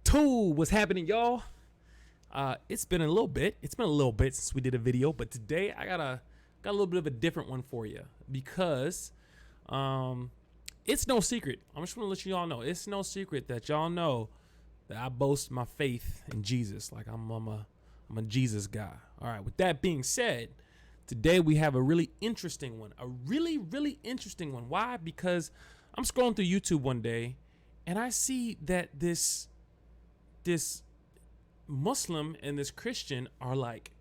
Two, what's happening, y'all? It's been a little bit. It's been a little bit since we did a video, but today I got a little bit of a different one for you because it's no secret. I'm just gonna let you all know it's no secret that y'all know that I boast my faith in Jesus. Like I'm a Jesus guy. All right. With that being said, today we have a really interesting one. A really interesting one. Why? Because I'm scrolling through YouTube one day and I see that this Muslim and this Christian are like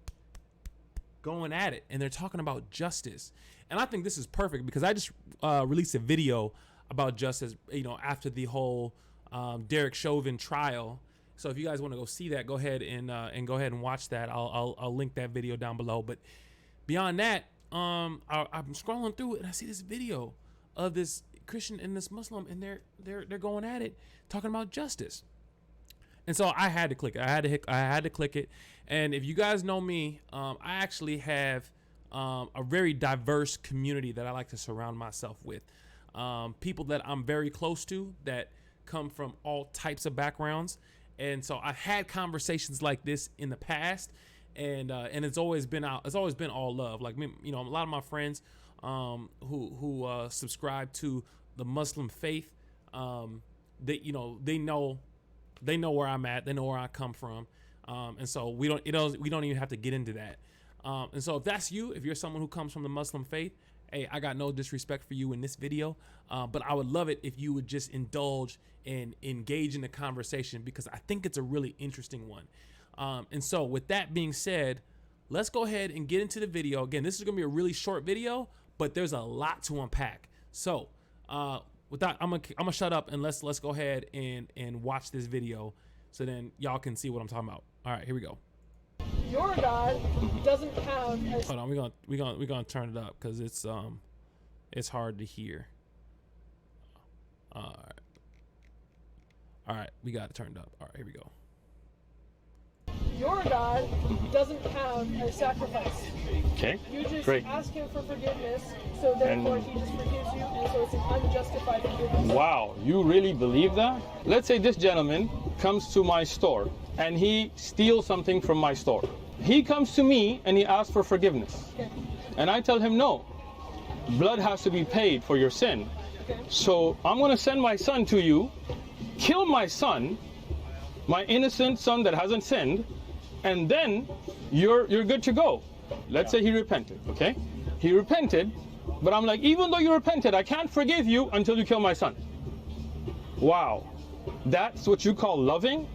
going at it, and they're talking about justice. And I think this is perfect because I just released a video about justice, after the whole Derek Chauvin trial. So if you guys want to go see that, go ahead and watch that. I'll link that video down below. But beyond that, I'm scrolling through it and I see this video of this Christian and this Muslim, and they're going at it, talking about justice. And so I had to click it. I had to click it. And if you guys know me, I actually have a very diverse community that I like to surround myself with. People that I'm very close to that come from all types of backgrounds. And so I've had conversations like this in the past, and it's always been all love. Like me, a lot of my friends who subscribe to the Muslim faith, they know where I'm at. They know where I come from. And so we don't even have to get into that. And so if that's you, if you're someone who comes from the Muslim faith, hey, I got no disrespect for you in this video. But I would love it if you would just indulge and engage in the conversation, because I think it's a really interesting one. And so with that being said, let's go ahead and get into the video. Again, this is going to be a really short video, but there's a lot to unpack. So, with that, I'm gonna shut up and let's go ahead and watch this video, so then y'all can see what I'm talking about. All right, here we go. Your God doesn't have. Hold on, we're gonna turn it up because it's hard to hear. All right, we got it turned up. All right, here we go. Your God doesn't have a sacrifice. Okay. You just Great. ask him for forgiveness, so therefore he just forgives you, and so it's an unjustified forgiveness. Wow, you really believe that? Let's say this gentleman comes to my store and he steals something from my store. He comes to me and he asks for forgiveness. Okay. And I tell him, no, blood has to be paid for your sin. Okay. So I'm going to send my son to you, kill my son, my innocent son that hasn't sinned, and then you're good to go. Let's say he repented, okay? He repented, but I'm like, even though you repented, I can't forgive you until you kill my son. Wow, that's what you call loving?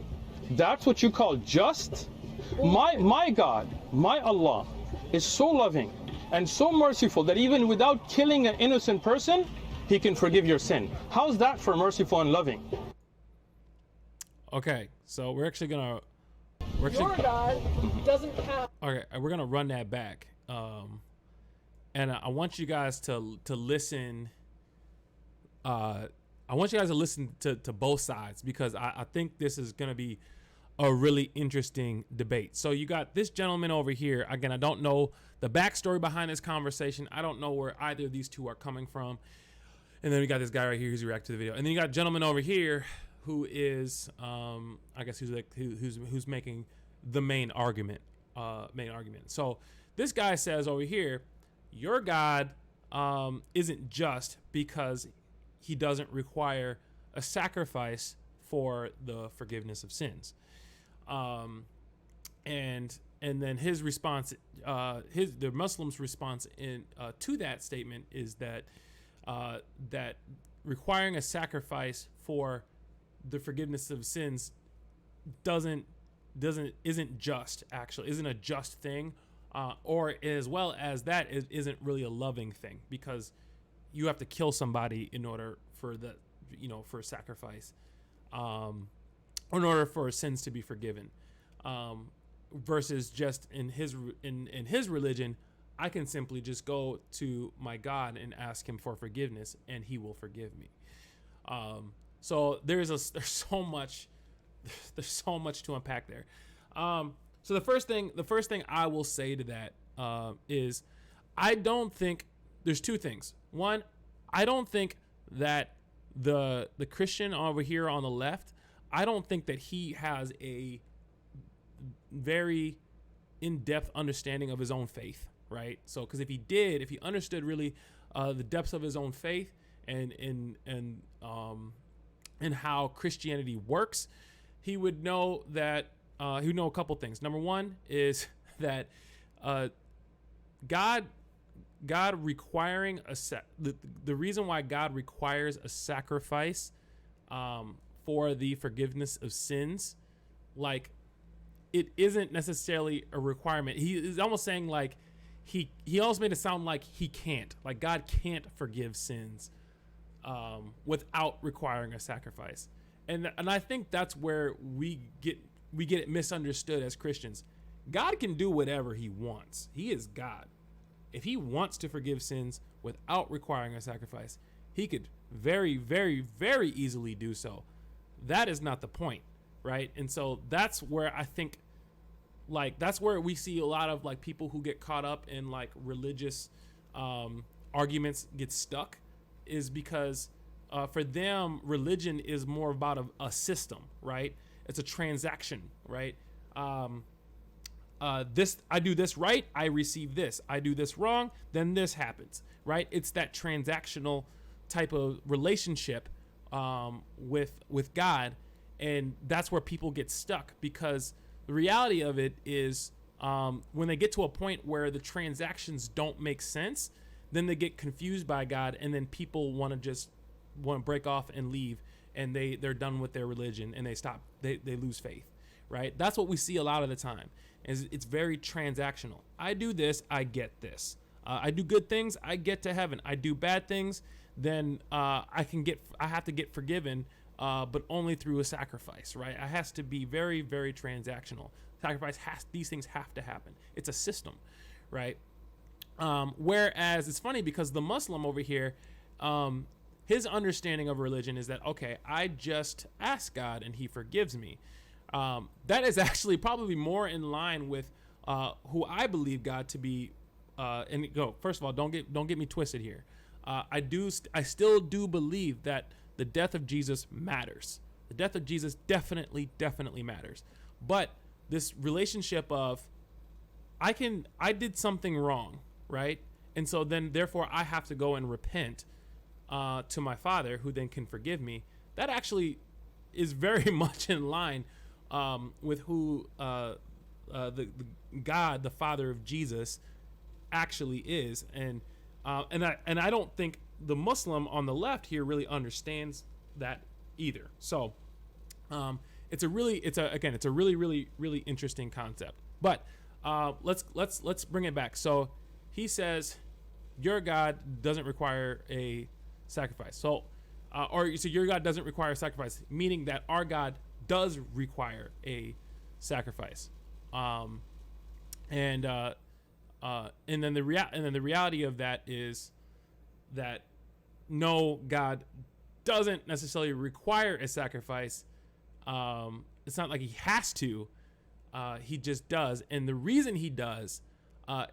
That's what you call just? My God, my Allah, is so loving and so merciful that even without killing an innocent person, he can forgive your sin. How's that for merciful and loving? Okay, so we're actually Your God doesn't have. Okay, we're gonna run that back, and I want you guys to listen. I want you guys to listen to both sides, because I think this is gonna be a really interesting debate. So you got this gentleman over here. Again, I don't know the backstory behind this conversation. I don't know where either of these two are coming from. And then we got this guy right here who's reacting to the video, and then you got a gentleman over here who is, I guess, who's making the main argument. So this guy says over here, your God isn't just because he doesn't require a sacrifice for the forgiveness of sins. And then his response, the Muslims' response to that statement is that that requiring a sacrifice for the forgiveness of sins isn't just, actually isn't a just thing, or as well as that isn't really a loving thing, because you have to kill somebody in order for the for a sacrifice, in order for sins to be forgiven, versus just in his religion, I can simply just go to my God and ask him for forgiveness and he will forgive me. So there's so much to unpack there. So the first thing I will say to that is, I don't think there's two things. One, I don't think that the Christian over here on the left, I don't think that he has a very in-depth understanding of his own faith, right? So, because if he understood really the depths of his own faith and how Christianity works, he would know that he would know a couple things. Number one is that God requiring the reason why God requires a sacrifice for the forgiveness of sins, like, it isn't necessarily a requirement. He is almost saying like he almost made it sound like he can't, like God can't forgive sins without requiring a sacrifice. And I think that's where we get it misunderstood as Christians. God can do whatever he wants. He is God. If he wants to forgive sins without requiring a sacrifice, he could very, very, very easily do so. That is not the point, right? And so that's where I think, like, that's where we see a lot of like people who get caught up in like religious arguments get stuck, is because for them, religion is more about a system, right? It's a transaction, right? This, I do this right, I receive this. I do this wrong, then this happens, right? It's that transactional type of relationship with God, and that's where people get stuck, because the reality of it is when they get to a point where the transactions don't make sense, then they get confused by God, and then people want to break off and leave, and they're done with their religion, and they lose faith, right? That's what we see a lot of the time. Is it's very transactional. I do this, I get this. I do good things, I get to heaven. I do bad things, then I have to get forgiven, but only through a sacrifice, right? It has to be very, very transactional. These things have to happen. It's a system, right? Whereas it's funny because the Muslim over here, his understanding of religion is that, okay, I just ask God and he forgives me. That is actually probably more in line with who I believe God to be. First of all, don't get me twisted here. I still do believe that the death of Jesus matters. The death of Jesus definitely matters. But this relationship of I did something wrong, right? And so then therefore I have to go and repent to my Father, who then can forgive me. That actually is very much in line with who the God, the Father of Jesus, actually is, and I don't think the Muslim on the left here really understands that either. So it's a really interesting concept. But let's bring it back. So he says your God doesn't require a sacrifice. So your God doesn't require a sacrifice, meaning that our God does require a sacrifice, and then the reality of that is that no, God doesn't necessarily require a sacrifice. It's not like he has to, he just does, and the reason he does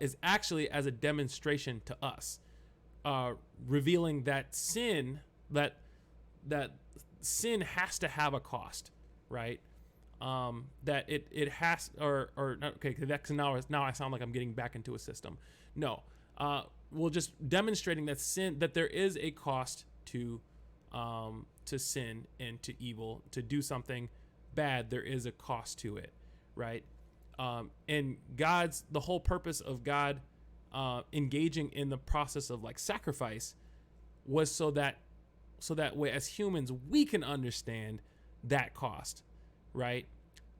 is actually as a demonstration to us, revealing that sin has to have a cost. Right, that it has, or okay, that's now I sound like I'm getting back into a system. No, we're just demonstrating that there is a cost to sin and to evil, to do something bad. There is a cost to it, right? And the whole purpose of God engaging in the process of like sacrifice was so that way as humans we can understand that cost, right?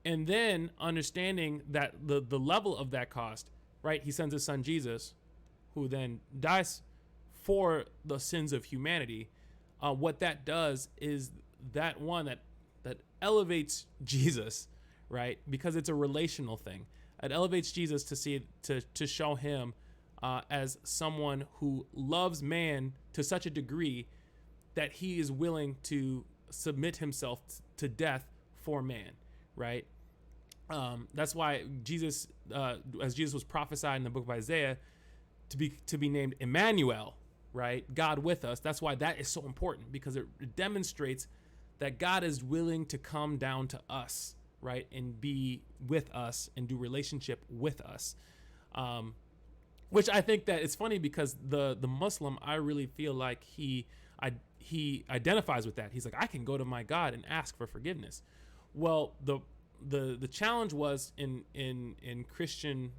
And then understanding that the level of that cost, right? He sends his son Jesus, who then dies for the sins of humanity. What that does is that elevates Jesus, right? Because it's a relational thing. It elevates Jesus to show him as someone who loves man to such a degree that he is willing to submit himself to death for man, right? That's why Jesus, as Jesus was prophesied in the book of Isaiah, to be named Emmanuel, right? God with us. That's why that is so important, because it demonstrates that God is willing to come down to us, right, and be with us and do relationship with us. Which I think that it's funny because the Muslim, I really feel like he identifies with that. He's like, I can go to my God and ask for forgiveness. Well, the challenge was in Christian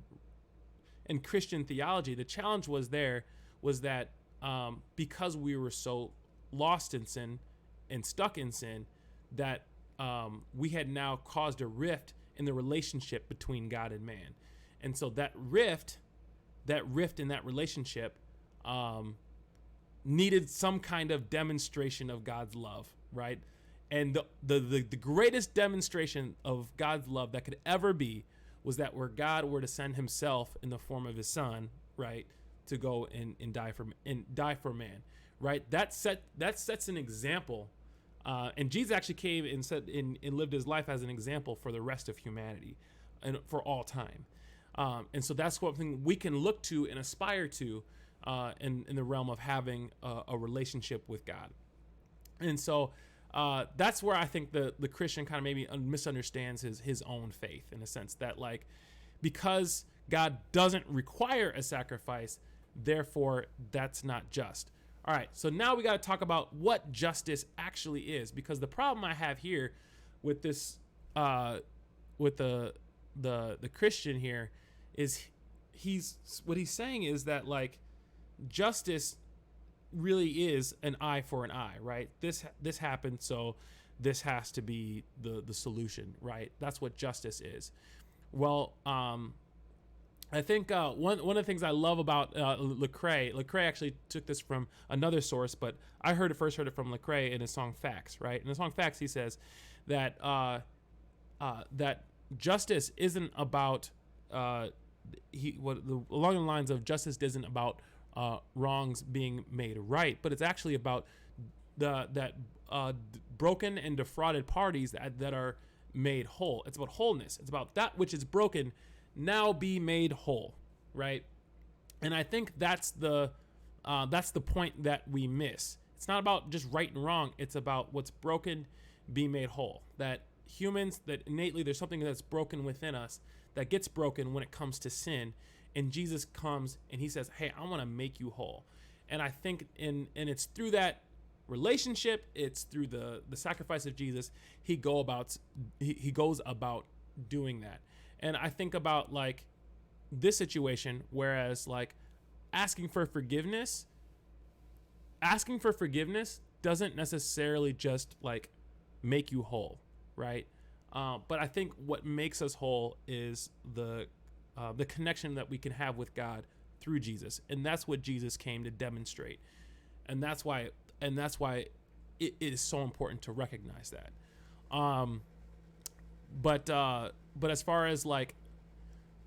theology, the challenge was that because we were so lost in sin and stuck in sin, that we had now caused a rift in the relationship between God and man. And so that rift in that relationship needed some kind of demonstration of God's love, right? And the greatest demonstration of God's love that could ever be was that where God were to send himself in the form of his son, right, to go and die for man, right? That sets an example. And Jesus actually came and said and lived his life as an example for the rest of humanity and for all time. And so that's something we can look to and aspire to in the realm of having a relationship with God. And so that's where I think the Christian kind of maybe misunderstands his own faith, in a sense that, like, because God doesn't require a sacrifice, therefore that's not just. All right, so now we got to talk about what justice actually is, because the problem I have here with this, with the Christian here, is what he's saying is that, like, justice really is an eye for an eye, right? This happened, so this has to be the solution, right? That's what justice is. Well, I think one of the things I love about Lecrae actually took this from another source, but I first heard it from Lecrae in his song Facts, right? In the song Facts, he says that that justice isn't about along the lines of justice isn't about wrongs being made right, but it's actually about that broken and defrauded parties that are made whole. It's about wholeness. It's about that which is broken now be made whole, right? And I think that's the point that we miss. It's not about just right and wrong. It's about what's broken be made whole. That humans, that innately there's something that's broken within us that gets broken when it comes to sin. And Jesus comes and he says, hey, I want to make you whole. And I think and it's through that relationship, it's through the sacrifice of Jesus, he goes about doing that. And I think about, like, this situation, whereas, like, asking for forgiveness doesn't necessarily just, like, make you whole, right? But I think what makes us whole is the connection that we can have with God through Jesus, and that's what Jesus came to demonstrate, and that's why it is so important to recognize that. But as far as like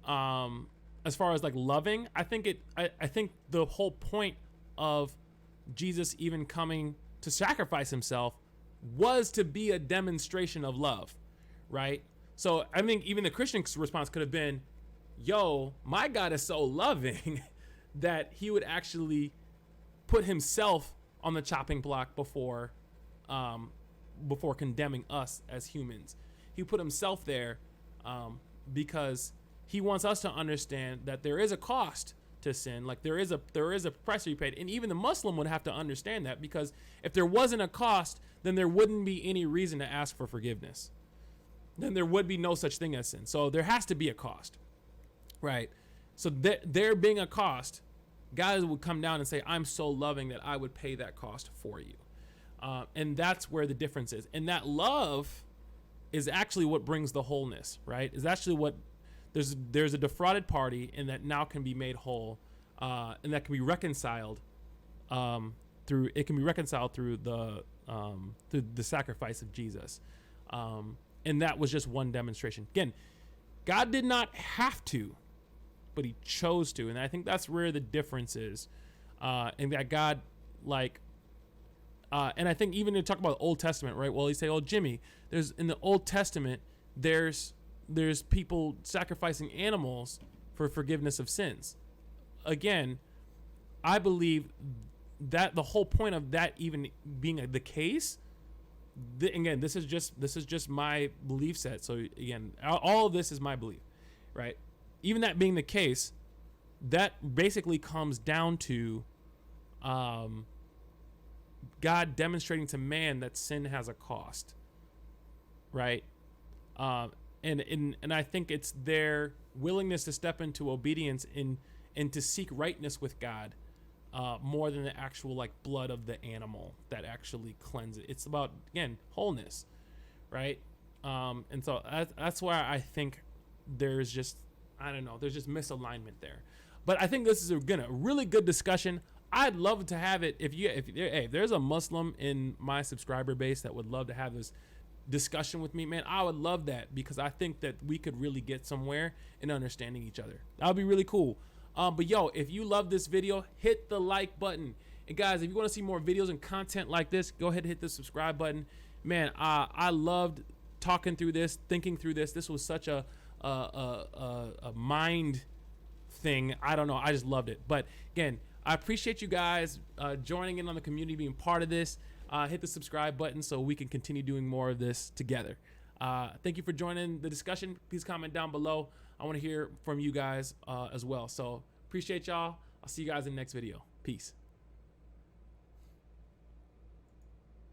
loving, I think the whole point of Jesus even coming to sacrifice himself was to be a demonstration of love, right? So I think even the Christian response could have been, yo, my God is so loving that he would actually put himself on the chopping block before condemning us as humans. He put himself there because he wants us to understand that there is a cost to sin. Like there is a price to be paid. And even the Muslim would have to understand that, because if there wasn't a cost, then there wouldn't be any reason to ask for forgiveness. Then there would be no such thing as sin. So there has to be a cost, right? So there being a cost, God would come down and say, I'm so loving that I would pay that cost for you. And that's where the difference is. And that love is actually what brings the wholeness, right? Is actually what there's a defrauded party, and that now can be made whole, and that can be reconciled through the sacrifice of Jesus. And that was just one demonstration. Again, God did not have to, but he chose to. And I think that's where the difference is. And that God, like, and I think even to talk about the Old Testament, right? Well, you say, oh, Jimmy, in the Old Testament, there's people sacrificing animals for forgiveness of sins. Again, I believe that the whole point of that even being the case again, this is just my belief set. So again, all of this is my belief, right? Even that being the case, that basically comes down to God demonstrating to man that sin has a cost, right? And I think it's their willingness to step into obedience and to seek rightness with God, more than the actual like blood of the animal that actually cleanses it. It's about, again, wholeness, right? And so that's why I think there's just, I don't know, there's just misalignment there. But I think this is a really good discussion. I'd love to have it if there's a Muslim in my subscriber base that would love to have this discussion with me, man, I would love that, because I think that we could really get somewhere in understanding each other. That would be really cool. But yo, if you love this video, hit the like button. And guys, if you want to see more videos and content like this, go ahead and hit the subscribe button. Man, I loved talking through this, thinking through this. This was such a mind thing. I don't know. I just loved it. But again, I appreciate you guys joining in on the community, being part of this. Hit the subscribe button so we can continue doing more of this together. Thank you for joining the discussion. Please comment down below. I want to hear from you guys as well. So appreciate y'all. I'll see you guys in the next video. Peace.